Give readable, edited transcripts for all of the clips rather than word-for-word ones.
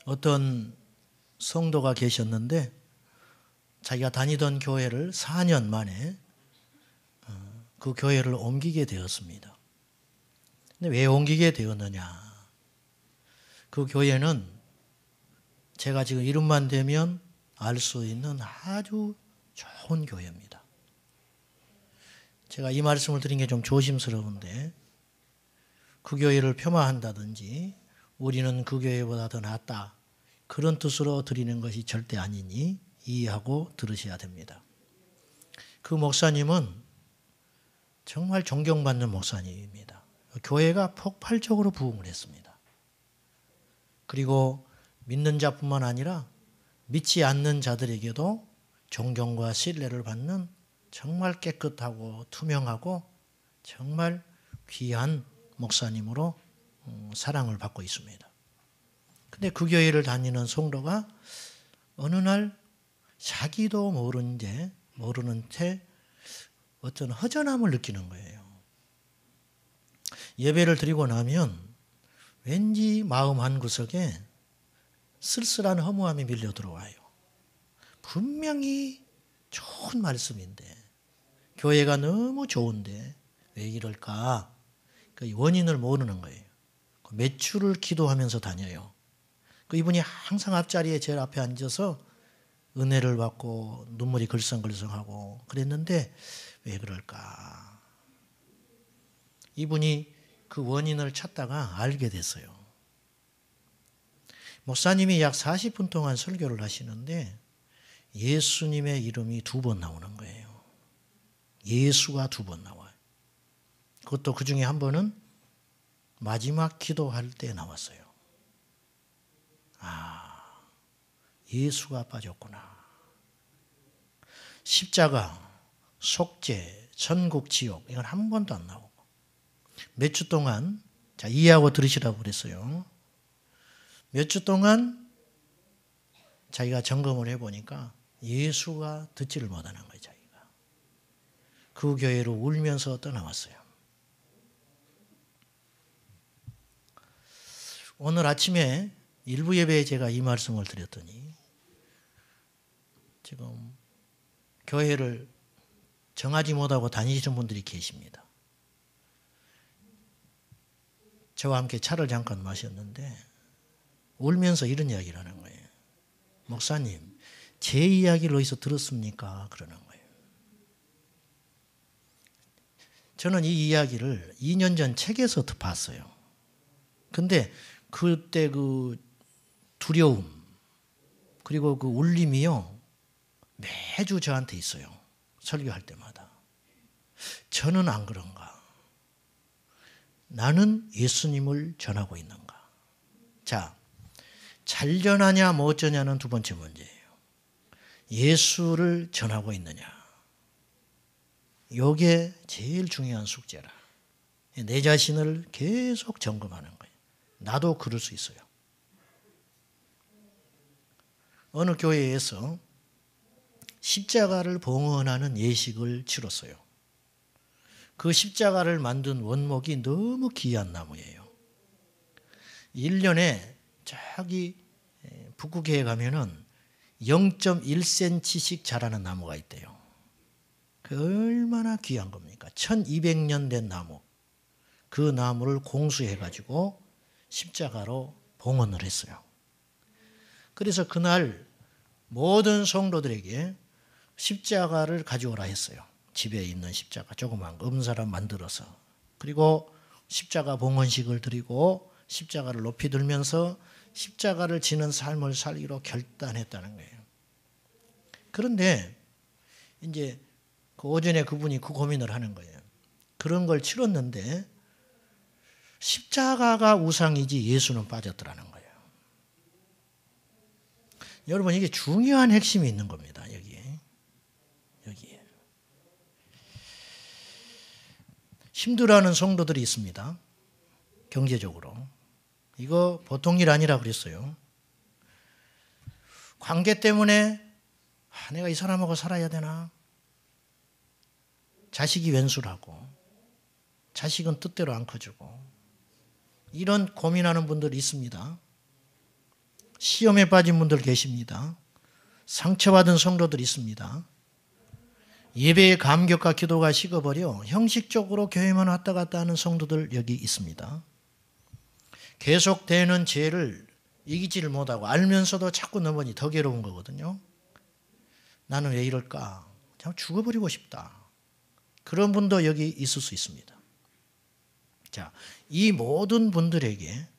어떤 성도가 계셨는데 자기가 다니던 교회를 4년 만에 그 교회를 옮기게 되었습니다. 근데 왜 옮기게 되었느냐? 그 교회는 제가 지금 이름만 대면 알 수 있는 아주 좋은 교회입니다. 제가 이 말씀을 드린 게 좀 조심스러운데 그 교회를 폄하한다든지 우리는 그 교회보다 더 낫다 그런 뜻으로 드리는 것이 절대 아니니 이해하고 들으셔야 됩니다. 그 목사님은 정말 존경받는 목사님입니다. 교회가 폭발적으로 부흥을 했습니다. 그리고 믿는 자뿐만 아니라 믿지 않는 자들에게도 존경과 신뢰를 받는 정말 깨끗하고 투명하고 정말 귀한 목사님으로 사랑을 받고 있습니다. 근데 그 교회를 다니는 성도가 어느 날 자기도 모르는 채 어떤 허전함을 느끼는 거예요. 예배를 드리고 나면 왠지 마음 한구석에 쓸쓸한 허무함이 밀려 들어와요. 분명히 좋은 말씀인데 교회가 너무 좋은데 왜 이럴까? 그 원인을 모르는 거예요. 매출을 기도하면서 다녀요. 이분이 항상 앞자리에 제일 앞에 앉아서 은혜를 받고 눈물이 글썽글썽하고 그랬는데 왜 그럴까? 이분이 그 원인을 찾다가 알게 됐어요. 목사님이 약 40분 동안 설교를 하시는데 예수님의 이름이 2번 나오는 거예요. 예수가 2번 나와요. 그것도 그 중에 한 번은 마지막 기도할 때 나왔어요. 예수가 빠졌구나. 십자가, 속죄, 천국, 지옥 이건 한 번도 안 나오고 몇 주 동안 자 이해하고 들으시라고 그랬어요. 몇 주 동안 자기가 점검을 해보니까 예수가 듣지를 못하는 거예요. 자기가. 그 교회로 울면서 떠나왔어요. 오늘 아침에 일부 예배에 제가 이 말씀을 드렸더니 지금 교회를 정하지 못하고 다니시는 분들이 계십니다. 저와 함께 차를 잠깐 마셨는데 울면서 이런 이야기를 하는 거예요. 목사님, 제 이야기를 어디서 들었습니까? 그러는 거예요. 저는 이 이야기를 2년 전 책에서 봤어요. 근데 그때 그 두려움 그리고 그 울림이요 매주 저한테 있어요. 설교할 때마다. 저는 안 그런가? 나는 예수님을 전하고 있는가? 자, 잘 전하냐 못 전하냐는 두 번째 문제예요. 예수를 전하고 있느냐? 이게 제일 중요한 숙제라. 내 자신을 계속 점검하는 거예요. 나도 그럴 수 있어요. 어느 교회에서 십자가를 봉헌하는 예식을 치렀어요. 그 십자가를 만든 원목이 너무 귀한 나무예요. 1년에 저기 북극해에 가면은 0.1cm씩 자라는 나무가 있대요. 그 얼마나 귀한 겁니까? 1200년 된 나무. 그 나무를 공수해가지고 십자가로 봉헌을 했어요. 그래서 그날 모든 성도들에게 십자가를 가져오라 했어요. 집에 있는 십자가 조그만 거 음사람 만들어서. 그리고 십자가 봉헌식을 드리고 십자가를 높이 들면서 십자가를 지는 삶을 살기로 결단했다는 거예요. 그런데 이제 그 오전에 그분이 그 고민을 하는 거예요. 그런 걸 치렀는데 십자가가 우상이지 예수는 빠졌더라는 거예요. 여러분 이게 중요한 핵심이 있는 겁니다. 여기에. 힘들어하는 성도들이 있습니다. 경제적으로. 이거 보통 일 아니라 그랬어요. 관계 때문에 내가 이 사람하고 살아야 되나? 자식이 왼수라고. 자식은 뜻대로 안 커주고. 이런 고민하는 분들이 있습니다. 시험에 빠진 분들 계십니다. 상처받은 성도들 있습니다. 예배의 감격과 기도가 식어버려 형식적으로 교회만 왔다 갔다 하는 성도들 여기 있습니다. 계속되는 죄를 이기지를 못하고 알면서도 자꾸 넘어니 더 괴로운 거거든요. 나는 왜 이럴까? 그냥 죽어버리고 싶다. 그런 분도 여기 있을 수 있습니다. 자, 이 모든 분들에게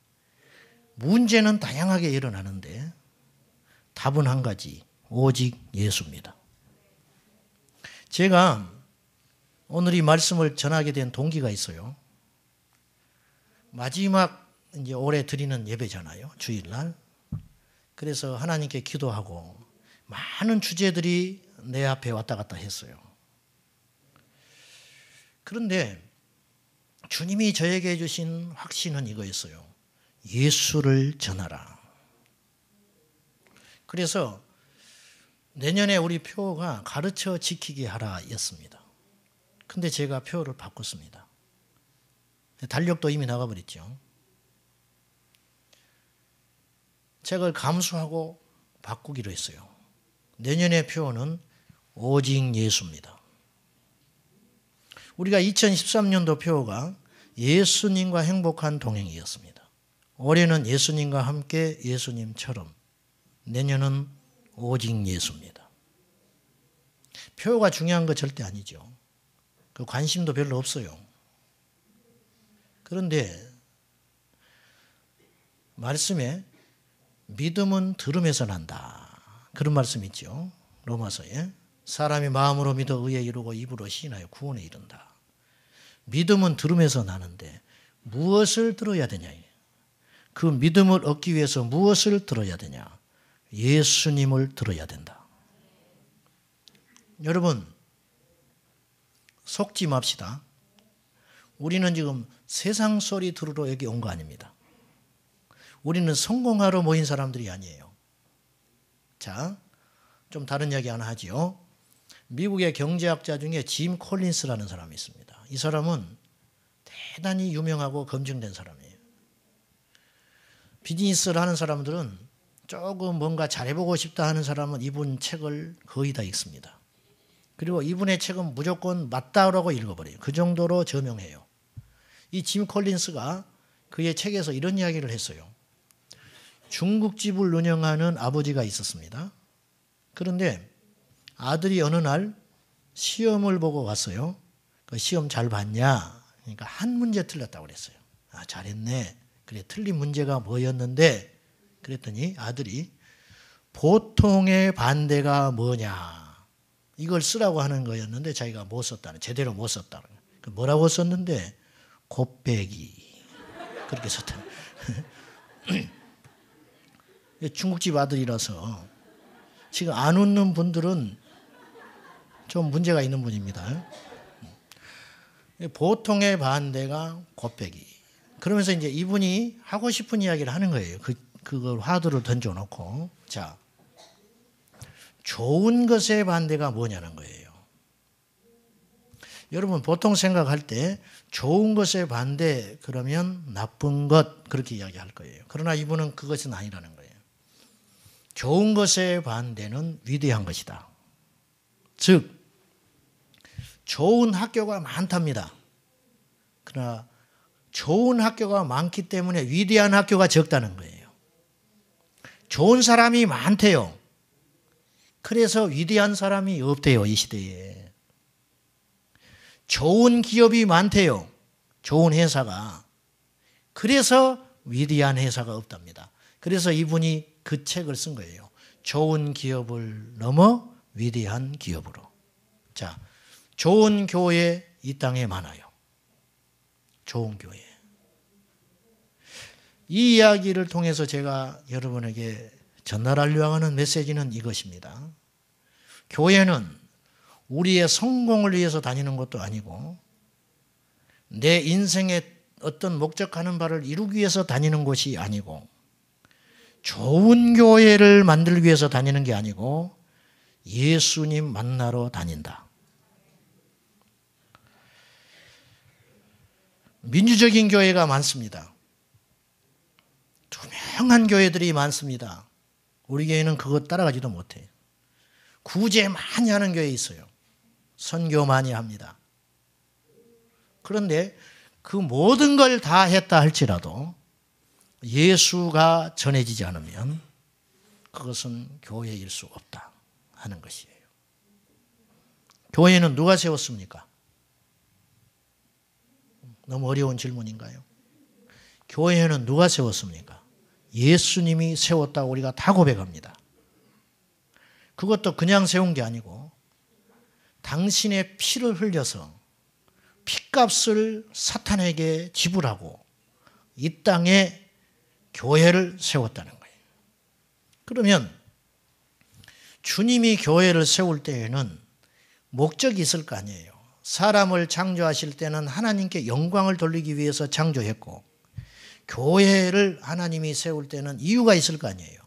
문제는 다양하게 일어나는데 답은 한 가지, 오직 예수입니다. 제가 오늘 이 말씀을 전하게 된 동기가 있어요. 마지막 이제 올해 드리는 예배잖아요. 주일날. 그래서 하나님께 기도하고 많은 주제들이 내 앞에 왔다 갔다 했어요. 그런데 주님이 저에게 해주신 확신은 이거였어요. 예수를 전하라. 그래서 내년에 우리 표가 가르쳐 지키게 하라 였습니다. 근데 제가 표를 바꿨습니다. 달력도 이미 나가버렸죠. 책을 감수하고 바꾸기로 했어요. 내년의 표는 오직 예수입니다. 우리가 2013년도 표가 예수님과 행복한 동행이었습니다. 올해는 예수님과 함께 예수님처럼, 내년은 오직 예수입니다. 표가 중요한 거 절대 아니죠. 그 관심도 별로 없어요. 그런데 말씀에 믿음은 들음에서 난다. 그런 말씀이 있죠. 로마서에. 사람이 마음으로 믿어 의에 이르고 입으로 시인하여 구원에 이른다. 믿음은 들음에서 나는데 무엇을 들어야 되냐. 그 믿음을 얻기 위해서 무엇을 들어야 되냐. 예수님을 들어야 된다. 여러분, 속지 맙시다. 우리는 지금 세상 소리 들으러 여기 온 거 아닙니다. 우리는 성공하러 모인 사람들이 아니에요. 자, 좀 다른 이야기 하나 하지요. 미국의 경제학자 중에 짐 콜린스라는 사람이 있습니다. 이 사람은 대단히 유명하고 검증된 사람이에요. 비즈니스를 하는 사람들은 조금 뭔가 잘해보고 싶다 하는 사람은 이분 책을 거의 다 읽습니다. 그리고 이분의 책은 무조건 맞다라고 읽어버려요. 그 정도로 저명해요. 이 짐 콜린스가 그의 책에서 이런 이야기를 했어요. 중국집을 운영하는 아버지가 있었습니다. 그런데 아들이 어느 날 시험을 보고 왔어요. 그 시험 잘 봤냐? 그러니까 한 문제 틀렸다고 그랬어요. 아, 잘했네. 그래, 틀린 문제가 뭐였는데? 그랬더니 아들이 보통의 반대가 뭐냐? 이걸 쓰라고 하는 거였는데 자기가 못 썼다는, 제대로 못 썼다는. 뭐라고 썼는데? 곱빼기. 그렇게 썼다는. 중국집 아들이라서 지금 안 웃는 분들은 좀 문제가 있는 분입니다. 보통의 반대가 곱빼기. 그러면서 이제 이분이 하고 싶은 이야기를 하는 거예요. 그걸 화두를 던져놓고. 자, 좋은 것의 반대가 뭐냐는 거예요. 여러분, 보통 생각할 때 좋은 것의 반대, 그러면 나쁜 것, 그렇게 이야기할 거예요. 그러나 이분은 그것은 아니라는 거예요. 좋은 것의 반대는 위대한 것이다. 즉, 좋은 학교가 많답니다. 그러나 좋은 학교가 많기 때문에 위대한 학교가 적다는 거예요. 좋은 사람이 많대요. 그래서 위대한 사람이 없대요, 이 시대에. 좋은 기업이 많대요. 좋은 회사가. 그래서 위대한 회사가 없답니다. 그래서 이분이 그 책을 쓴 거예요. 좋은 기업을 넘어 위대한 기업으로. 자, 좋은 교회 이 땅에 많아요. 좋은 교회. 이 이야기를 통해서 제가 여러분에게 전달하려고 하는 메시지는 이것입니다. 교회는 우리의 성공을 위해서 다니는 것도 아니고 내 인생의 어떤 목적하는 바를 이루기 위해서 다니는 것이 아니고 좋은 교회를 만들기 위해서 다니는 게 아니고 예수님 만나러 다닌다. 민주적인 교회가 많습니다. 투명한 교회들이 많습니다. 우리 교회는 그거 따라가지도 못해요. 구제 많이 하는 교회 있어요. 선교 많이 합니다. 그런데 그 모든 걸 다 했다 할지라도 예수가 전해지지 않으면 그것은 교회일 수 없다 하는 것이에요. 교회는 누가 세웠습니까? 너무 어려운 질문인가요? 교회는 누가 세웠습니까? 예수님이 세웠다고 우리가 다 고백합니다. 그것도 그냥 세운 게 아니고 당신의 피를 흘려서 피값을 사탄에게 지불하고 이 땅에 교회를 세웠다는 거예요. 그러면 주님이 교회를 세울 때에는 목적이 있을 거 아니에요. 사람을 창조하실 때는 하나님께 영광을 돌리기 위해서 창조했고 교회를 하나님이 세울 때는 이유가 있을 거 아니에요.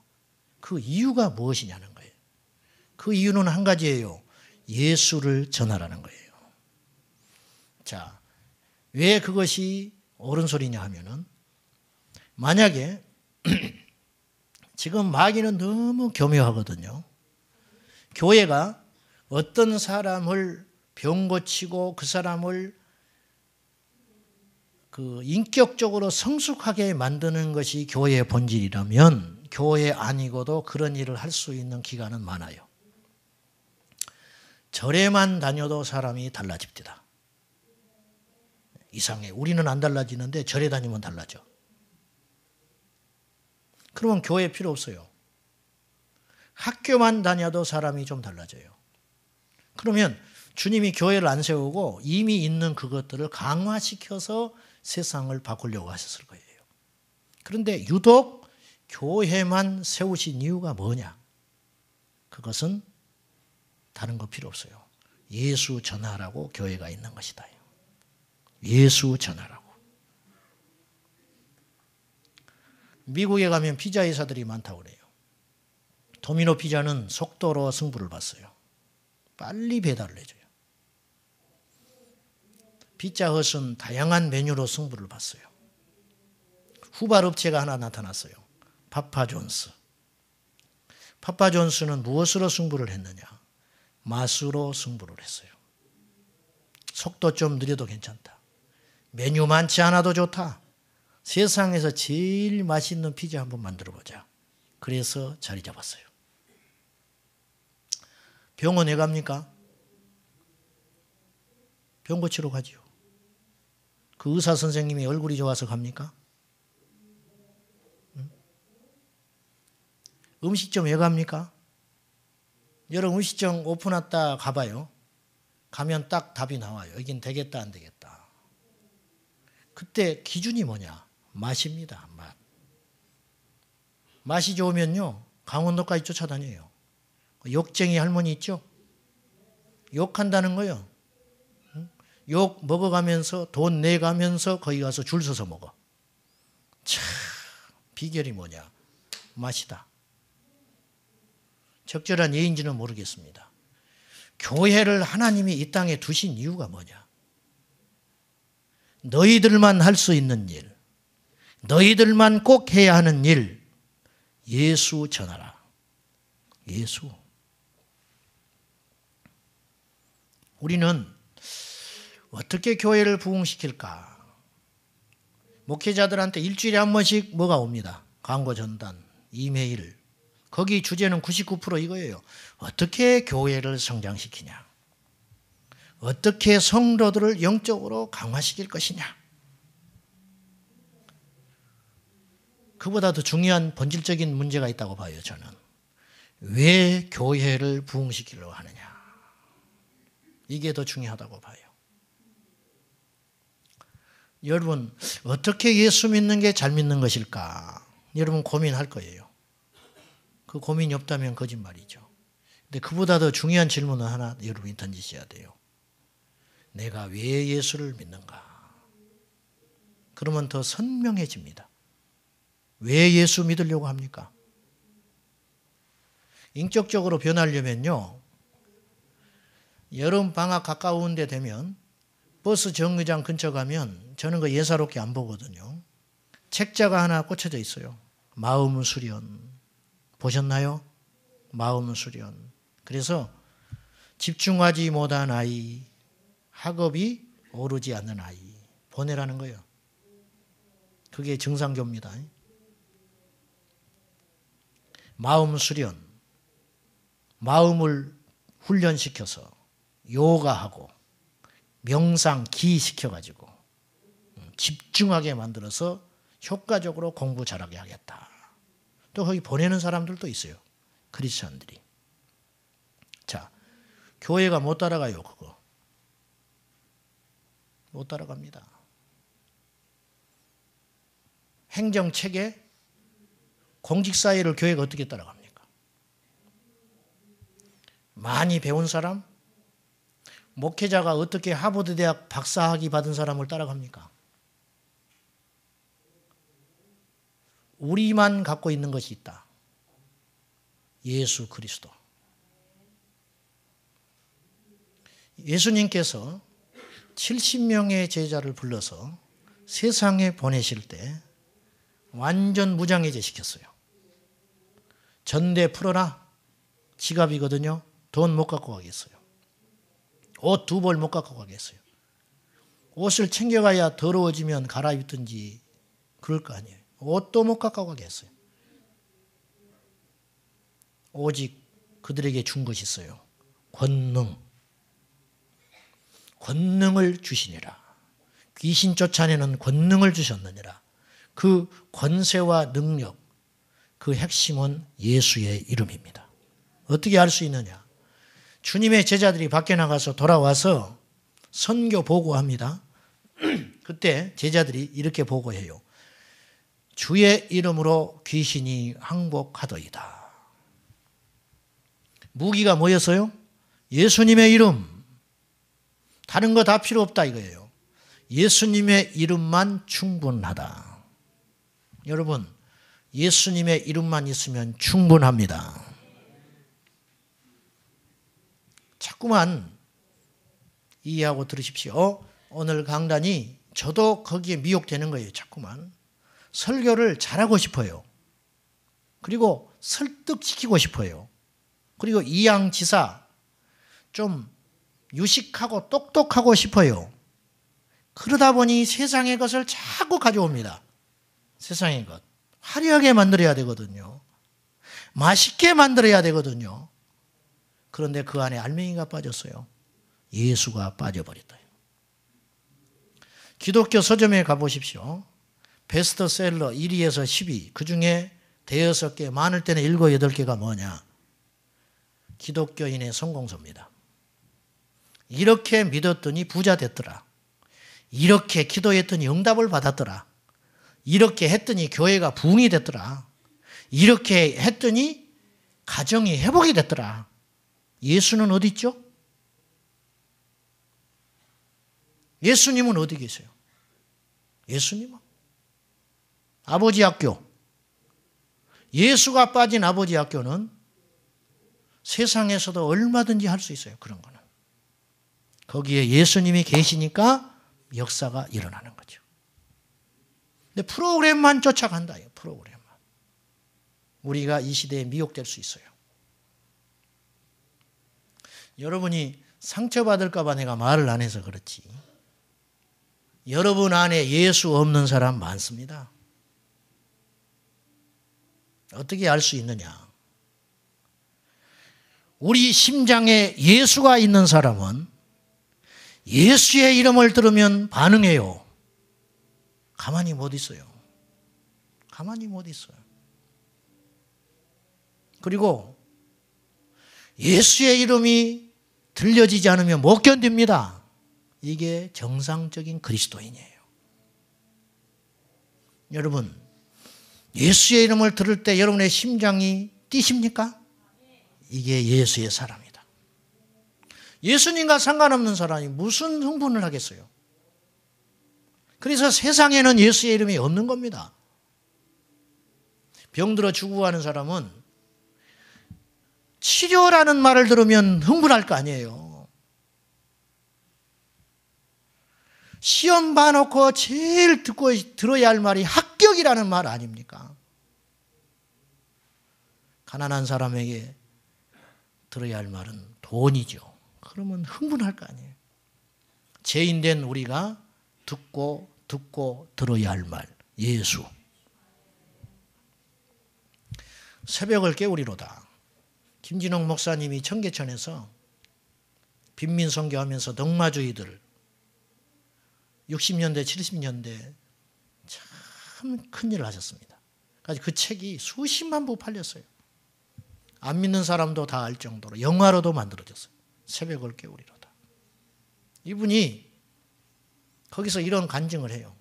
그 이유가 무엇이냐는 거예요. 그 이유는 한 가지예요. 예수를 전하라는 거예요. 자, 왜 그것이 옳은 소리냐 하면은 만약에 지금 마귀는 너무 교묘하거든요. 교회가 어떤 사람을 병 고치고 그 사람을 인격적으로 성숙하게 만드는 것이 교회의 본질이라면 교회 아니고도 그런 일을 할 수 있는 기관은 많아요. 절에만 다녀도 사람이 달라집니다. 이상해. 우리는 안 달라지는데 절에 다니면 달라져. 그러면 교회 필요 없어요. 학교만 다녀도 사람이 좀 달라져요. 그러면 주님이 교회를 안 세우고 이미 있는 그것들을 강화시켜서 세상을 바꾸려고 하셨을 거예요. 그런데 유독 교회만 세우신 이유가 뭐냐? 그것은 다른 거 필요 없어요. 예수 전하라고 교회가 있는 것이다. 예수 전하라고. 미국에 가면 피자 회사들이 많다고 그래요. 도미노 피자는 속도로 승부를 봤어요. 빨리 배달을 해줘요. 피자헛은 다양한 메뉴로 승부를 봤어요. 후발 업체가 하나 나타났어요. 파파존스. 파파존스는 무엇으로 승부를 했느냐? 맛으로 승부를 했어요. 속도 좀 느려도 괜찮다. 메뉴 많지 않아도 좋다. 세상에서 제일 맛있는 피자 한번 만들어보자. 그래서 자리 잡았어요. 병원에 갑니까? 병 고치러 가지요. 그 의사 선생님이 얼굴이 좋아서 갑니까? 음식점 왜 갑니까? 여러분 음식점 오픈했다 가봐요. 가면 딱 답이 나와요. 여긴 되겠다 안 되겠다. 그때 기준이 뭐냐? 맛입니다. 맛. 맛이 좋으면요. 강원도까지 쫓아다녀요. 욕쟁이 할머니 있죠? 욕한다는 거요. 욕 먹어가면서 돈 내가면서 거기 가서 줄 서서 먹어. 참 비결이 뭐냐? 맛이다. 적절한 예인지는 모르겠습니다. 교회를 하나님이 이 땅에 두신 이유가 뭐냐? 너희들만 할 수 있는 일, 너희들만 꼭 해야 하는 일, 예수 전하라. 예수. 우리는 어떻게 교회를 부흥시킬까? 목회자들한테 일주일에 한 번씩 뭐가 옵니다. 광고 전단, 이메일. 거기 주제는 99% 이거예요. 어떻게 교회를 성장시키냐? 어떻게 성도들을 영적으로 강화시킬 것이냐? 그보다 더 중요한 본질적인 문제가 있다고 봐요, 저는. 왜 교회를 부흥시키려고 하느냐? 이게 더 중요하다고 봐요. 여러분, 어떻게 예수 믿는 게 잘 믿는 것일까? 여러분 고민할 거예요. 그 고민이 없다면 거짓말이죠. 근데 그보다 더 중요한 질문을 하나 여러분이 던지셔야 돼요. 내가 왜 예수를 믿는가? 그러면 더 선명해집니다. 왜 예수 믿으려고 합니까? 인격적으로 변하려면요. 여름 방학 가까운 데 되면 버스 정류장 근처 가면 저는 그 예사롭게 안 보거든요. 책자가 하나 꽂혀져 있어요. 마음 수련, 보셨나요? 마음 수련. 그래서 집중하지 못한 아이, 학업이 오르지 않는 아이 보내라는 거예요. 그게 정상교입니다. 마음 수련, 마음을 훈련시켜서 요가하고 명상, 기시켜가지고 집중하게 만들어서 효과적으로 공부 잘하게 하겠다. 또 거기 보내는 사람들도 있어요. 크리스천들이. 자, 교회가 못 따라가요, 그거. 못 따라갑니다. 행정체계, 공직사회를 교회가 어떻게 따라갑니까? 많이 배운 사람, 목회자가 어떻게 하버드 대학 박사학위 받은 사람을 따라갑니까? 우리만 갖고 있는 것이 있다. 예수 그리스도. 예수님께서 70명의 제자를 불러서 세상에 보내실 때 완전 무장해제 시켰어요. 전대 풀어라. 지갑이거든요. 돈 못 갖고 가겠어요. 옷 2벌 못 갖고 가겠어요. 옷을 챙겨가야 더러워지면 갈아입든지 그럴 거 아니에요. 옷도 못 갖고 가겠어요. 오직 그들에게 준 것이 있어요. 권능. 권능을 주시니라. 귀신 쫓아내는 권능을 주셨느니라. 그 권세와 능력, 그 핵심은 예수의 이름입니다. 어떻게 알 수 있느냐? 주님의 제자들이 밖에 나가서 돌아와서 선교 보고합니다. 그때 제자들이 이렇게 보고해요. 주의 이름으로 귀신이 항복하더이다. 무기가 뭐였어요? 예수님의 이름. 다른 거 다 필요 없다 이거예요. 예수님의 이름만 충분하다. 여러분, 예수님의 이름만 있으면 충분합니다. 자꾸만 이해하고 들으십시오. 오늘 강단이 저도 거기에 미혹되는 거예요. 자꾸만. 설교를 잘하고 싶어요. 그리고 설득시키고 싶어요. 그리고 이양지사 좀 유식하고 똑똑하고 싶어요. 그러다 보니 세상의 것을 자꾸 가져옵니다. 세상의 것. 화려하게 만들어야 되거든요. 맛있게 만들어야 되거든요. 그런데 그 안에 알맹이가 빠졌어요. 예수가 빠져버렸다. 기독교 서점에 가보십시오. 베스트셀러 1위에서 10위, 그 중에 대여섯 개, 많을 때는 7, 8개가 뭐냐? 기독교인의 성공서입니다. 이렇게 믿었더니 부자 됐더라. 이렇게 기도했더니 응답을 받았더라. 이렇게 했더니 교회가 부흥이 됐더라. 이렇게 했더니 가정이 회복이 됐더라. 예수는 어디 있죠? 예수님은 어디 계세요? 예수님은? 아버지 학교. 예수가 빠진 아버지 학교는 세상에서도 얼마든지 할 수 있어요. 그런 거는. 거기에 예수님이 계시니까 역사가 일어나는 거죠. 근데 프로그램만 쫓아간다. 프로그램만. 우리가 이 시대에 미혹될 수 있어요. 여러분이 상처받을까 봐 내가 말을 안 해서 그렇지. 여러분 안에 예수 없는 사람 많습니다. 어떻게 알 수 있느냐? 우리 심장에 예수가 있는 사람은 예수의 이름을 들으면 반응해요. 가만히 못 있어요. 가만히 못 있어요. 그리고 예수의 이름이 들려지지 않으면 못 견딥니다. 이게 정상적인 그리스도인이에요. 여러분, 예수의 이름을 들을 때 여러분의 심장이 뛰십니까? 이게 예수의 사람이다. 예수님과 상관없는 사람이 무슨 흥분을 하겠어요? 그래서 세상에는 예수의 이름이 없는 겁니다. 병들어 죽어가는 사람은 치료라는 말을 들으면 흥분할 거 아니에요. 시험 봐놓고 제일 들어야 할 말이 합격이라는 말 아닙니까? 가난한 사람에게 들어야 할 말은 돈이죠. 그러면 흥분할 거 아니에요. 죄인된 우리가 듣고 들어야 할 말, 예수. 새벽을 깨우리로다. 김진홍 목사님이 청계천에서 빈민 선교하면서 덕마주의들 60년대, 70년대 참 큰일을 하셨습니다. 그래서 그 책이 수십만 부 팔렸어요. 안 믿는 사람도 다 알 정도로 영화로도 만들어졌어요. 새벽을 깨우리로다. 이분이 거기서 이런 간증을 해요.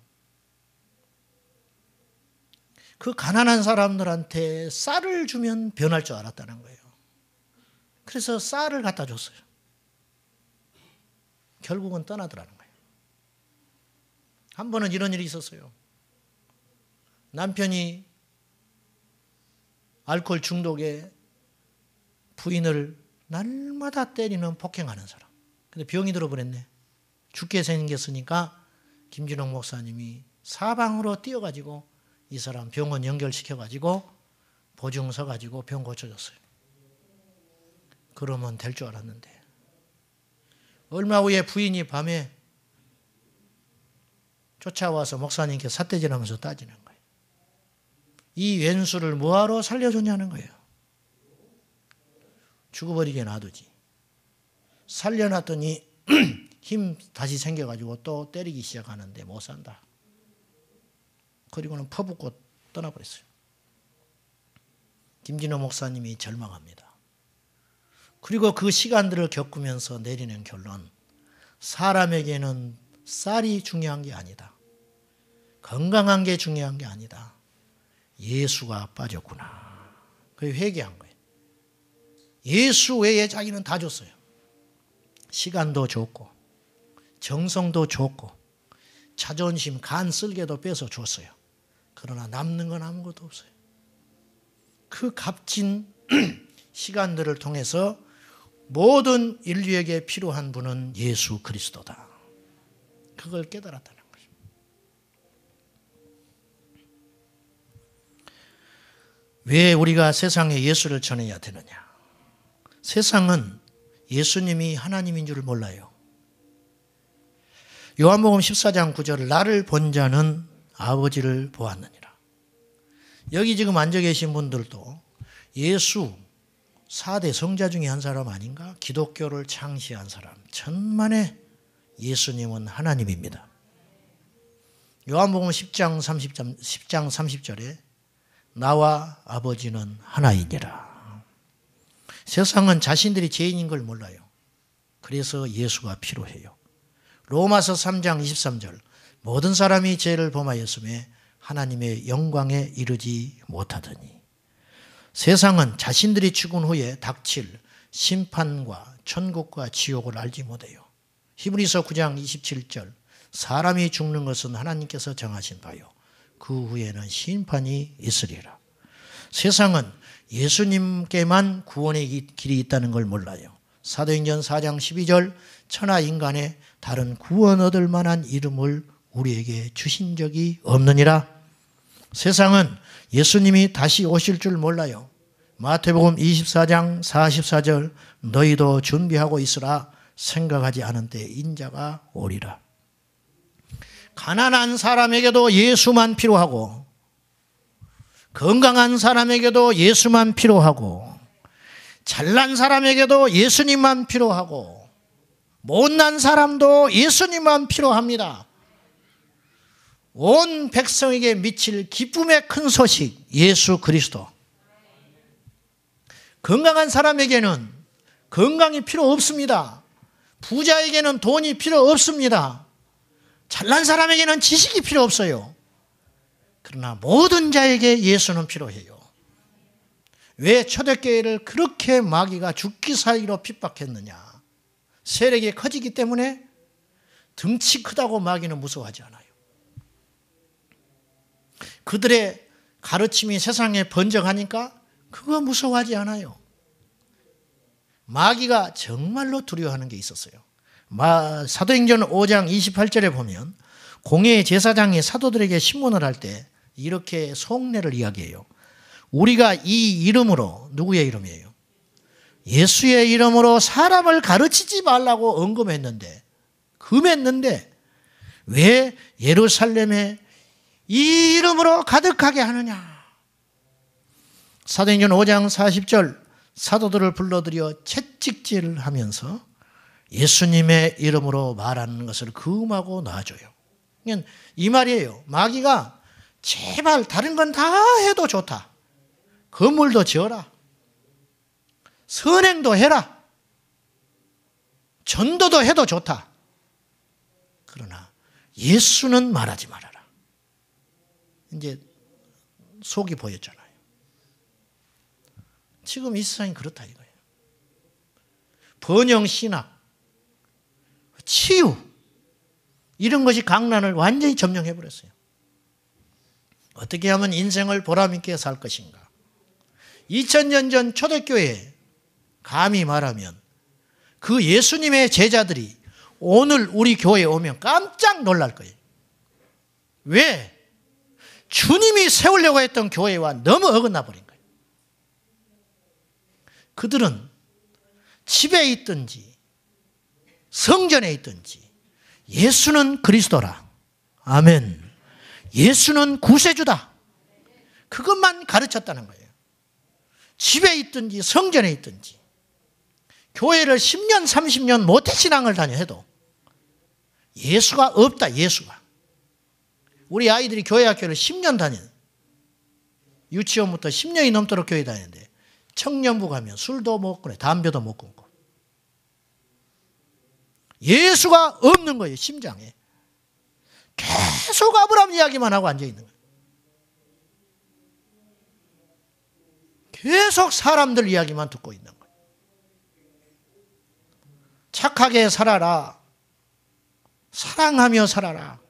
그 가난한 사람들한테 쌀을 주면 변할 줄 알았다는 거예요. 그래서 쌀을 갖다 줬어요. 결국은 떠나더라는 거예요. 한 번은 이런 일이 있었어요. 남편이 알코올 중독에 부인을 날마다 때리는 폭행하는 사람. 근데 병이 들어버렸네. 죽게 생겼으니까 김진홍 목사님이 사방으로 뛰어가지고 이 사람 병원 연결시켜가지고 보증 서가지고 병 고쳐줬어요. 그러면 될 줄 알았는데 얼마 후에 부인이 밤에 쫓아와서 목사님께 삿대질하면서 따지는 거예요. 이 왼수를 뭐하러 살려줬냐는 거예요. 죽어버리게 놔두지. 살려놨더니 힘 다시 생겨가지고 또 때리기 시작하는데 못 산다. 그리고는 퍼붓고 떠나버렸어요. 김진호 목사님이 절망합니다. 그리고 그 시간들을 겪으면서 내리는 결론, 사람에게는 쌀이 중요한 게 아니다. 건강한 게 중요한 게 아니다. 예수가 빠졌구나. 그게 회개한 거예요. 예수 외에 자기는 다 줬어요. 시간도 줬고 정성도 줬고 자존심, 간 쓸개도 빼서 줬어요. 그러나 남는 건 아무것도 없어요. 그 값진 시간들을 통해서 모든 인류에게 필요한 분은 예수 그리스도다. 그걸 깨달았다는 거죠. 왜 우리가 세상에 예수를 전해야 되느냐? 세상은 예수님이 하나님인 줄 몰라요. 요한복음 14장 9절, 나를 본 자는 아버지를 보았느니라. 여기 지금 앉아 계신 분들도 예수 4대 성자 중에 한 사람 아닌가? 기독교를 창시한 사람. 천만에 예수님은 하나님입니다. 요한복음 10장 30절에 나와 아버지는 하나이니라. 세상은 자신들이 죄인인 걸 몰라요. 그래서 예수가 필요해요. 로마서 3장 23절, 모든 사람이 죄를 범하였음에 하나님의 영광에 이르지 못하더니. 세상은 자신들이 죽은 후에 닥칠 심판과 천국과 지옥을 알지 못해요. 히브리서 9장 27절, 사람이 죽는 것은 하나님께서 정하신 바요, 그 후에는 심판이 있으리라. 세상은 예수님께만 구원의 길이 있다는 걸 몰라요. 사도행전 4장 12절, 천하 인간의 다른 구원 얻을 만한 이름을 우리에게 주신 적이 없느니라. 세상은 예수님이 다시 오실 줄 몰라요. 마태복음 24장 44절, 너희도 준비하고 있으라. 생각하지 않은 때 인자가 오리라. 가난한 사람에게도 예수만 필요하고, 건강한 사람에게도 예수만 필요하고, 잘난 사람에게도 예수님만 필요하고, 못난 사람도 예수님만 필요합니다. 온 백성에게 미칠 기쁨의 큰 소식, 예수 그리스도. 건강한 사람에게는 건강이 필요 없습니다. 부자에게는 돈이 필요 없습니다. 잘난 사람에게는 지식이 필요 없어요. 그러나 모든 자에게 예수는 필요해요. 왜 초대교회를 그렇게 마귀가 죽기 사이로 핍박했느냐? 세력이 커지기 때문에. 덩치 크다고 마귀는 무서워하지 않아요. 그들의 가르침이 세상에 번져가니까 그거 무서워하지 않아요. 마귀가 정말로 두려워하는 게 있었어요. 사도행전 5장 28절에 보면 공회 제사장이 사도들에게 신문을 할 때 이렇게 속내를 이야기해요. 우리가 이 이름으로, 누구의 이름이에요? 예수의 이름으로 사람을 가르치지 말라고 언급했는데, 금했는데 왜 예루살렘에 이 이름으로 가득하게 하느냐? 사도행전 5장 40절 사도들을 불러들여 채찍질을 하면서 예수님의 이름으로 말하는 것을 금하고 놔줘요. 이 말이에요. 마귀가 제발 다른 건 다 해도 좋다. 건물도 지어라. 선행도 해라. 전도도 해도 좋다. 그러나 예수는 말하지 말아라. 이제 속이 보였잖아요. 지금 이 세상이 그렇다 이거예요. 번영 신학, 치유 이런 것이 강란을 완전히 점령해버렸어요. 어떻게 하면 인생을 보람있게 살 것인가. 2000년 전 초대교회에 감히 말하면 그 예수님의 제자들이 오늘 우리 교회에 오면 깜짝 놀랄 거예요. 왜? 주님이 세우려고 했던 교회와 너무 어긋나 버린 거예요. 그들은 집에 있든지 성전에 있든지 예수는 그리스도라. 아멘. 예수는 구세주다. 그것만 가르쳤다는 거예요. 집에 있든지 성전에 있든지 교회를 10년 30년 모태신앙을 다녀 해도 예수가 없다. 예수가. 우리 아이들이 교회 학교를 10년 다녀. 유치원부터 10년이 넘도록 교회 다니는데 청년부 가면 술도 못 끊어 담배도 못 끊고 예수가 없는 거예요. 심장에. 계속 아브라함 이야기만 하고 앉아있는 거예요. 계속 사람들 이야기만 듣고 있는 거예요. 착하게 살아라. 사랑하며 살아라.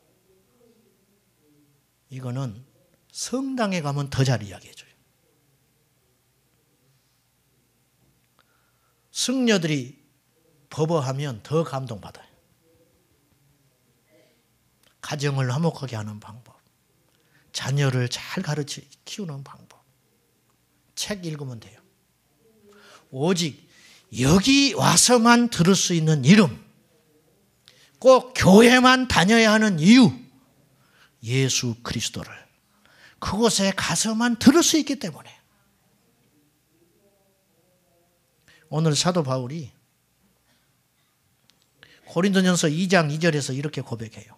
이거는 성당에 가면 더 잘 이야기해줘요. 승려들이 버버하면 더 감동받아요. 가정을 화목하게 하는 방법, 자녀를 잘 가르쳐 키우는 방법, 책 읽으면 돼요. 오직 여기 와서만 들을 수 있는 이름, 꼭 교회만 다녀야 하는 이유, 예수 그리스도를 그곳에 가서만 들을 수 있기 때문에. 오늘 사도 바울이 고린도전서 2장 2절에서 이렇게 고백해요.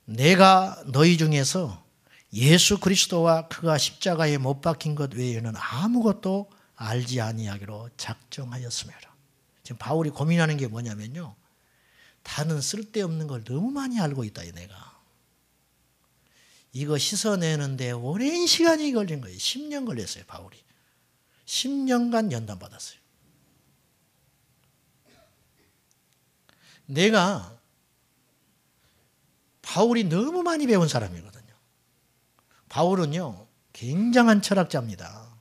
내가 너희 중에서 예수 그리스도와 그가 십자가에 못 박힌 것 외에는 아무것도 알지 아니하기로 작정하였음이라. 지금 바울이 고민하는 게 뭐냐면요. 다른 쓸데없는 걸 너무 많이 알고 있다. 내가. 이거 씻어내는데 오랜 시간이 걸린 거예요. 10년 걸렸어요. 바울이. 10년간 연단받았어요. 내가 바울이 너무 많이 배운 사람이거든요. 바울은요, 굉장한 철학자입니다.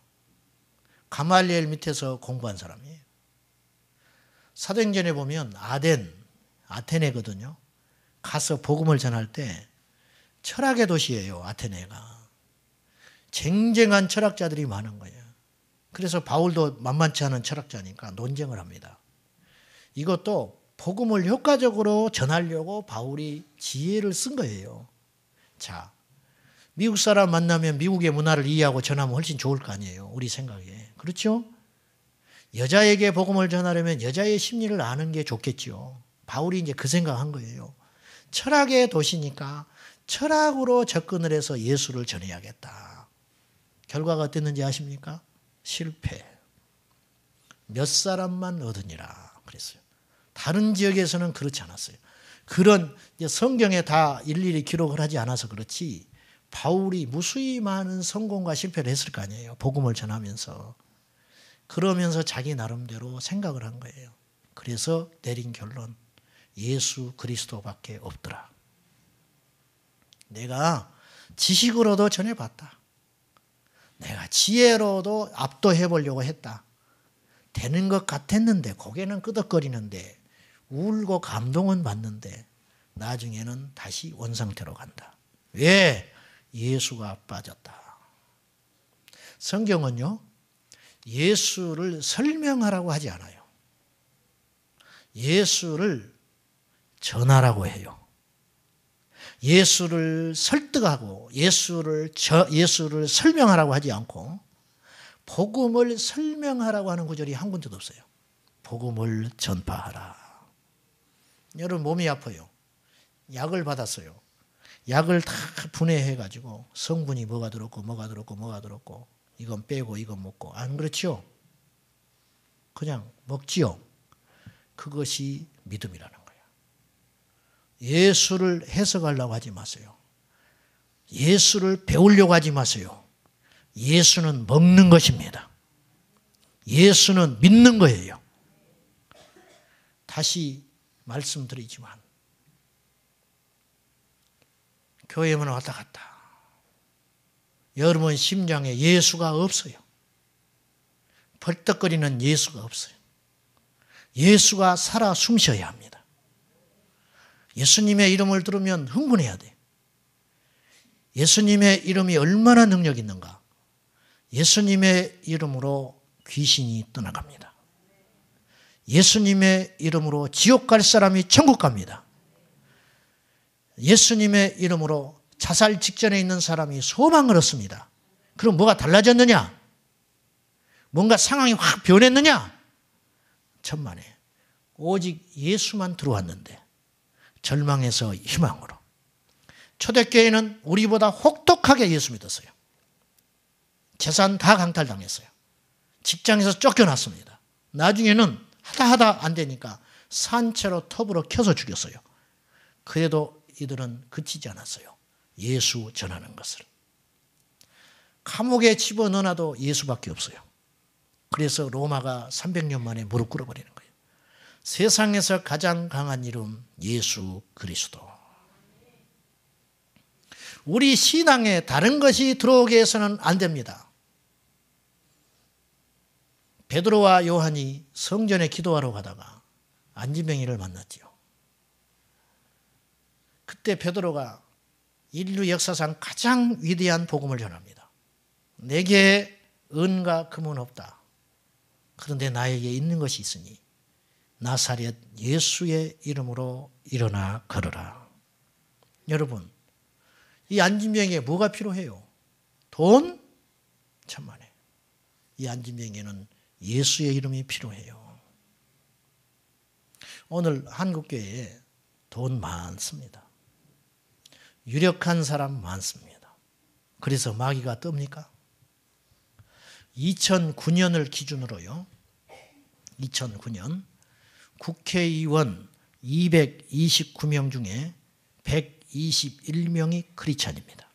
가말리엘 밑에서 공부한 사람이에요. 사도행전에 보면 아테네거든요. 가서 복음을 전할 때 철학의 도시예요. 아테네가. 쟁쟁한 철학자들이 많은 거예요. 그래서 바울도 만만치 않은 철학자니까 논쟁을 합니다. 이것도 복음을 효과적으로 전하려고 바울이 지혜를 쓴 거예요. 자, 미국 사람 만나면 미국의 문화를 이해하고 전하면 훨씬 좋을 거 아니에요. 우리 생각에. 그렇죠? 여자에게 복음을 전하려면 여자의 심리를 아는 게 좋겠죠. 바울이 이제 그 생각한 거예요. 철학의 도시니까 철학으로 접근을 해서 예수를 전해야겠다. 결과가 어땠는지 아십니까? 실패. 몇 사람만 얻으니라 그랬어요. 다른 지역에서는 그렇지 않았어요. 그런 성경에 다 일일이 기록을 하지 않아서 그렇지 바울이 무수히 많은 성공과 실패를 했을 거 아니에요. 복음을 전하면서. 그러면서 자기 나름대로 생각을 한 거예요. 그래서 내린 결론, 예수 그리스도밖에 없더라. 내가 지식으로도 전해봤다. 내가 지혜로도 압도해 보려고 했다. 되는 것 같았는데 고개는 끄덕거리는데 울고 감동은 받는데 나중에는 다시 원상태로 간다. 왜? 예수가 빠졌다. 성경은요, 예수를 설명하라고 하지 않아요. 예수를 전하라고 해요. 예수를 설득하고 예수를 설명하라고 하지 않고 복음을 설명하라고 하는 구절이 한 군데도 없어요. 복음을 전파하라. 여러분 몸이 아파요. 약을 받았어요. 약을 다 분해해가지고 성분이 뭐가 들었고 뭐가 들었고 뭐가 들었고 이건 빼고 이건 먹고 안 그렇지요? 그냥 먹지요. 그것이 믿음이라는 거예요. 예수를 해석하려고 하지 마세요. 예수를 배우려고 하지 마세요. 예수는 먹는 것입니다. 예수는 믿는 거예요. 다시 말씀드리지만 교회만 왔다 갔다. 여러분 심장에 예수가 없어요. 벌떡거리는 예수가 없어요. 예수가 살아 숨쉬어야 합니다. 예수님의 이름을 들으면 흥분해야 돼. 예수님의 이름이 얼마나 능력 있는가. 예수님의 이름으로 귀신이 떠나갑니다. 예수님의 이름으로 지옥 갈 사람이 천국 갑니다. 예수님의 이름으로 자살 직전에 있는 사람이 소망을 얻습니다. 그럼 뭐가 달라졌느냐? 뭔가 상황이 확 변했느냐? 천만에. 오직 예수만 들어왔는데 절망에서 희망으로. 초대교회는 우리보다 혹독하게 예수 믿었어요. 재산 다 강탈당했어요. 직장에서 쫓겨났습니다. 나중에는 하다 안 되니까 산채로 톱으로 켜서 죽였어요. 그래도 이들은 그치지 않았어요. 예수 전하는 것을. 감옥에 집어넣어놔도 예수밖에 없어요. 그래서 로마가 300년 만에 무릎 꿇어버리는 거예요. 세상에서 가장 강한 이름 예수 그리스도. 우리 신앙에 다른 것이 들어오게 해서는 안 됩니다. 베드로와 요한이 성전에 기도하러 가다가 안진뱅이를 만났지요. 그때 베드로가 인류 역사상 가장 위대한 복음을 전합니다. 내게 은과 금은 없다. 그런데 나에게 있는 것이 있으니 나사렛 예수의 이름으로 일어나 걸어라. 여러분, 이 안진뱅이에 뭐가 필요해요? 돈? 천만에. 이 안진뱅이에는 예수의 이름이 필요해요. 오늘 한국교회에 돈 많습니다. 유력한 사람 많습니다. 그래서 마귀가 뜹니까? 2009년을 기준으로요. 2009년 국회의원 229명 중에 121명이 크리스찬입니다.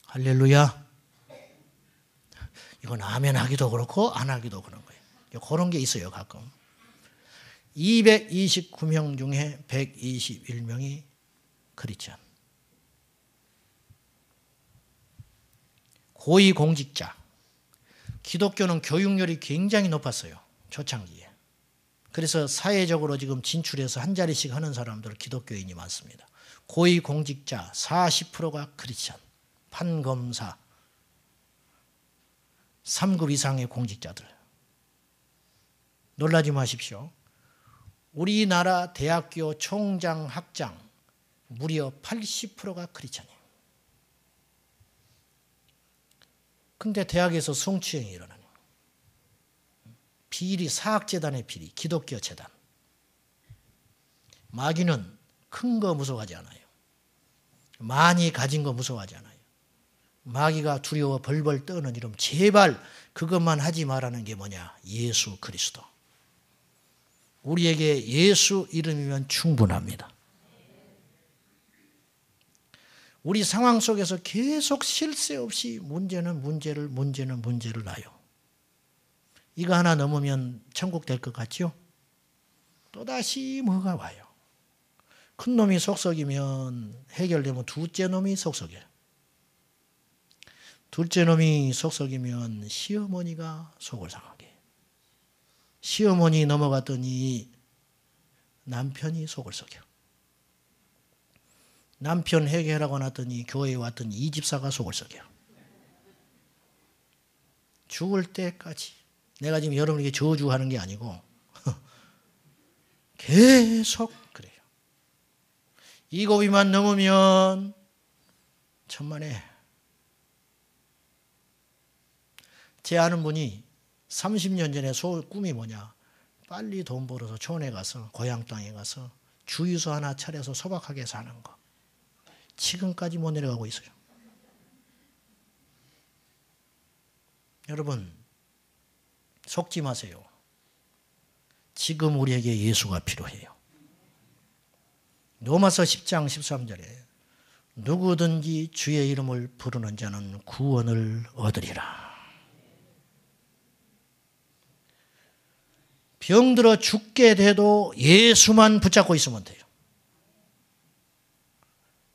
할렐루야. 이건 아멘 하기도 그렇고 안 하기도 그런 거예요. 그런 게 있어요, 가끔. 229명 중에 121명이 크리스찬. 고위공직자. 기독교는 교육열이 굉장히 높았어요. 초창기에. 그래서 사회적으로 지금 진출해서 한 자리씩 하는 사람들 기독교인이 많습니다. 고위공직자 40%가 크리스찬. 판검사 3급 이상의 공직자들. 놀라지 마십시오. 우리나라 대학교 총장 학장 무려 80%가 크리스찬이에요. 근데 대학에서 성추행이 일어나는 거예요. 비리, 사학재단의 비리, 기독교 재단. 마귀는 큰 거 무서워하지 않아요. 많이 가진 거 무서워하지 않아요. 마귀가 두려워 벌벌 떠는 이름, 제발 그것만 하지 말라는 게 뭐냐? 예수 그리스도. 우리에게 예수 이름이면 충분합니다. 우리 상황 속에서 계속 쉴 새 없이 문제는 문제를 놔요. 이거 하나 넘으면 천국 될 것 같죠? 또다시 뭐가 와요. 큰 놈이 속썩이면 해결되면 둘째 놈이 속썩여요. 둘째 놈이 속썩이면 시어머니가 속을 상하게 해요. 시어머니 넘어갔더니 남편이 속을 썩여. 남편 해결하고 났더니 교회에 왔더니 이 집사가 속을 썩여. 죽을 때까지. 내가 지금 여러분에게 저주하는 게 아니고 계속 그래요. 이 고비만 넘으면 천만에. 제 아는 분이 30년 전에 꿈이 뭐냐. 빨리 돈 벌어서 촌에 가서 고향 땅에 가서 주유소 하나 차려서 소박하게 사는 거. 지금까지 못 내려가고 있어요. 여러분 속지 마세요. 지금 우리에게 예수가 필요해요. 로마서 10장 13절에 누구든지 주의 이름을 부르는 자는 구원을 얻으리라. 병들어 죽게 돼도 예수만 붙잡고 있으면 돼요.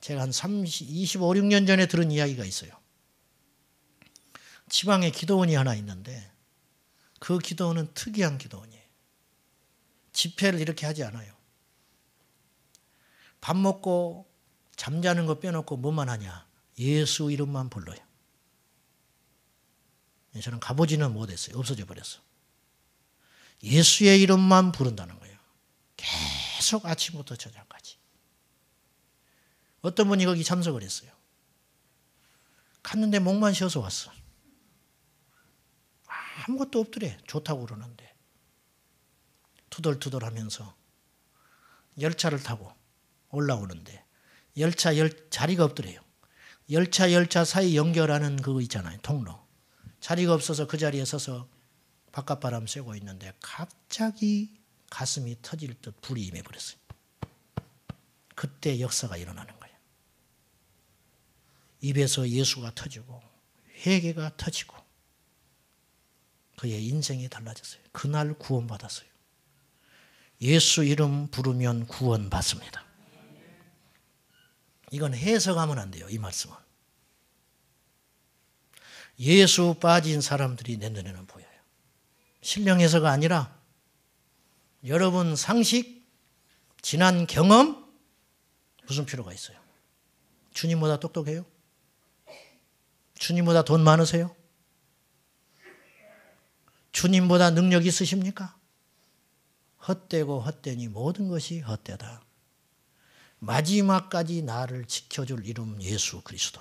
제가 한 25, 6년 전에 들은 이야기가 있어요. 지방에 기도원이 하나 있는데 그 기도원은 특이한 기도원이에요. 집회를 이렇게 하지 않아요. 밥 먹고 잠자는 거 빼놓고 뭐만 하냐. 예수 이름만 불러요. 저는 가보지는 못했어요. 없어져 버렸어. 예수의 이름만 부른다는 거예요. 계속 아침부터 저녁까지. 어떤 분이 거기 참석을 했어요. 갔는데 목만 쉬어서 왔어. 아무것도 없더래. 좋다고 그러는데. 투덜투덜 하면서 열차를 타고 올라오는데 자리가 없더래요. 열차 사이 연결하는 그거 있잖아요. 통로. 자리가 없어서 그 자리에 서서 바깥바람 쐬고 있는데 갑자기 가슴이 터질 듯 불이 임해버렸어요. 그때 역사가 일어나는 거예요. 입에서 예수가 터지고 회개가 터지고 그의 인생이 달라졌어요. 그날 구원받았어요. 예수 이름 부르면 구원받습니다. 이건 해석하면 안 돼요. 이 말씀은. 예수 빠진 사람들이 내 눈에는 보여요. 신령해서가 아니라 여러분 상식, 지난 경험 무슨 필요가 있어요? 주님보다 똑똑해요? 주님보다 돈 많으세요? 주님보다 능력 있으십니까? 헛되고 헛되니 모든 것이 헛되다. 마지막까지 나를 지켜줄 이름 예수 그리스도.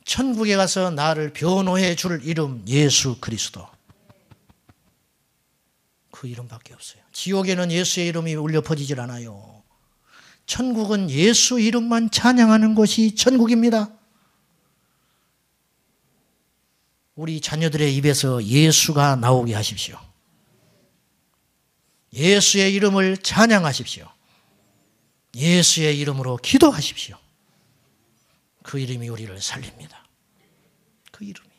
천국에 가서 나를 변호해 줄 이름 예수 그리스도. 그 이름밖에 없어요. 지옥에는 예수의 이름이 울려 퍼지질 않아요. 천국은 예수 이름만 찬양하는 곳이 천국입니다. 우리 자녀들의 입에서 예수가 나오게 하십시오. 예수의 이름을 찬양하십시오. 예수의 이름으로 기도하십시오. 그 이름이 우리를 살립니다. 그 이름이.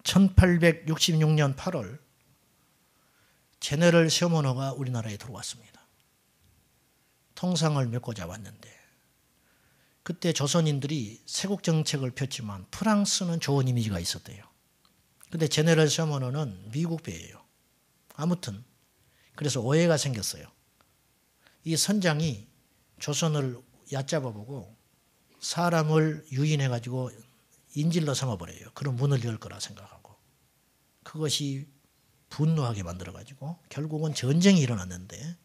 1866년 8월 제너럴 셔머너가 우리나라에 들어왔습니다. 통상을 메고자 왔는데 그때 조선인들이 세국 정책을 폈지만 프랑스는 좋은 이미지가 있었대요. 근데 제너럴 셔머너는 미국 배예요. 아무튼 그래서 오해가 생겼어요. 이 선장이 조선을 얕잡아보고 사람을 유인해가지고 인질로 삼아버려요. 그럼 문을 열 거라 생각하고. 그것이 분노하게 만들어가지고 결국은 전쟁이 일어났는데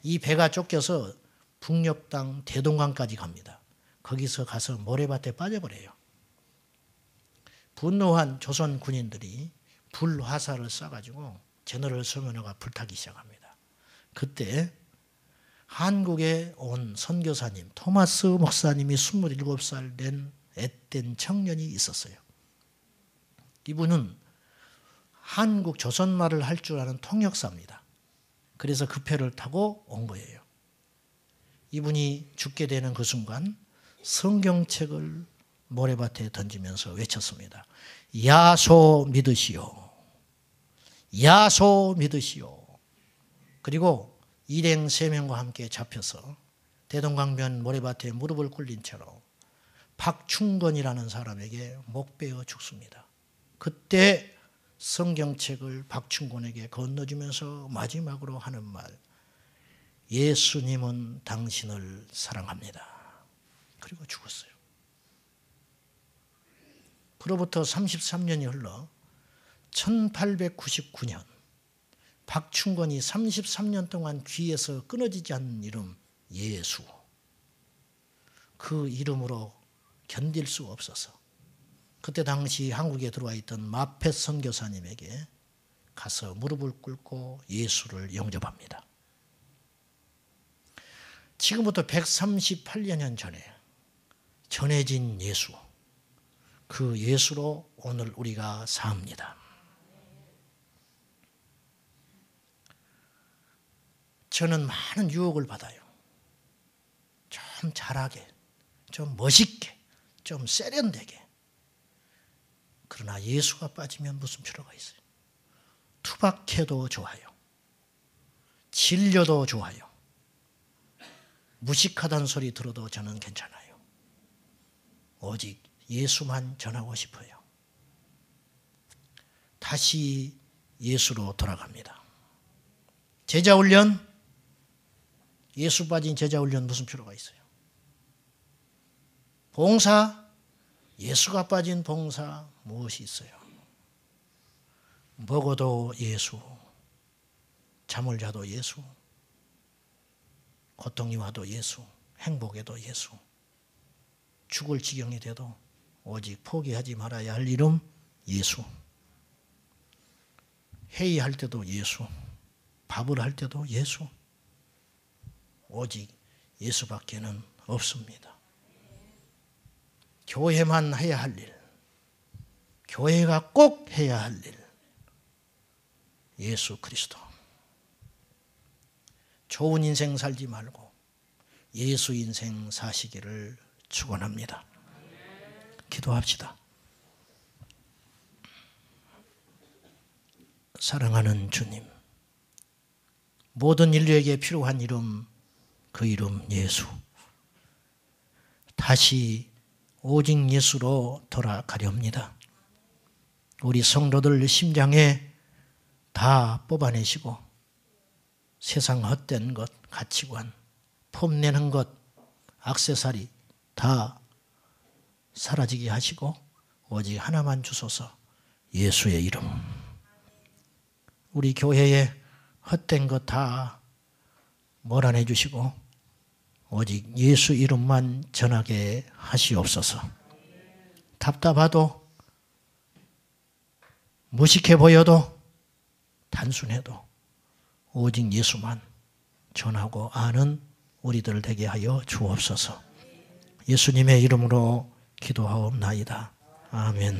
이 배가 쫓겨서 북녘 땅 대동강까지 갑니다. 거기서 가서 모래밭에 빠져버려요. 분노한 조선 군인들이 불화살을 쏴가지고 제너럴 셔머너가 불타기 시작합니다. 그때 한국에 온 선교사님 토마스 목사님이 27살 된 앳된 청년이 있었어요. 이분은 한국 조선말을 할 줄 아는 통역사입니다. 그래서 그 표를 타고 온 거예요. 이분이 죽게 되는 그 순간 성경책을 모래밭에 던지면서 외쳤습니다. 야소 믿으시오. 야소 믿으시오. 그리고 일행 3명과 함께 잡혀서 대동강변 모래밭에 무릎을 꿇린 채로 박충건이라는 사람에게 목베어 죽습니다. 그때 성경책을 박충건에게 건너주면서 마지막으로 하는 말, 예수님은 당신을 사랑합니다. 그리고 죽었어요. 그로부터 33년이 흘러 1899년 박충건이 33년 동안 귀에서 끊어지지 않는 이름 예수. 그 이름으로 견딜 수 없어서 그때 당시 한국에 들어와 있던 마펫 선교사님에게 가서 무릎을 꿇고 예수를 영접합니다. 지금부터 138년 전에 전해진 예수, 그 예수로 오늘 우리가 삽니다. 저는 많은 유혹을 받아요. 좀 잘하게, 좀 멋있게, 좀 세련되게. 그러나 예수가 빠지면 무슨 필요가 있어요? 투박해도 좋아요. 질려도 좋아요. 무식하다는 소리 들어도 저는 괜찮아요. 오직 예수만 전하고 싶어요. 다시 예수로 돌아갑니다. 제자훈련, 예수 빠진 제자훈련 무슨 필요가 있어요? 봉사, 예수가 빠진 봉사 무엇이 있어요? 먹어도 예수, 잠을 자도 예수, 고통이 와도 예수, 행복에도 예수, 죽을 지경이 돼도 오직 포기하지 말아야 할 이름 예수. 회의할 때도 예수, 밥을 할 때도 예수. 오직 예수밖에는 없습니다. 교회만 해야 할 일, 교회가 꼭 해야 할 일, 예수 그리스도. 좋은 인생 살지 말고 예수 인생 사시기를 축원합니다. 기도합시다. 사랑하는 주님, 모든 인류에게 필요한 이름, 그 이름 예수. 다시 오직 예수로 돌아가렵니다. 우리 성도들 심장에 다 뽑아내시고 세상 헛된 것, 가치관, 폼내는 것, 액세서리 다 사라지게 하시고 오직 하나만 주소서, 예수의 이름. 우리 교회에 헛된 것 다 몰아내 주시고 오직 예수 이름만 전하게 하시옵소서. 답답하도 무식해 보여도 단순해도 오직 예수만 전하고 아는 우리들 되게 하여 주옵소서. 예수님의 이름으로 기도하옵나이다. 아멘.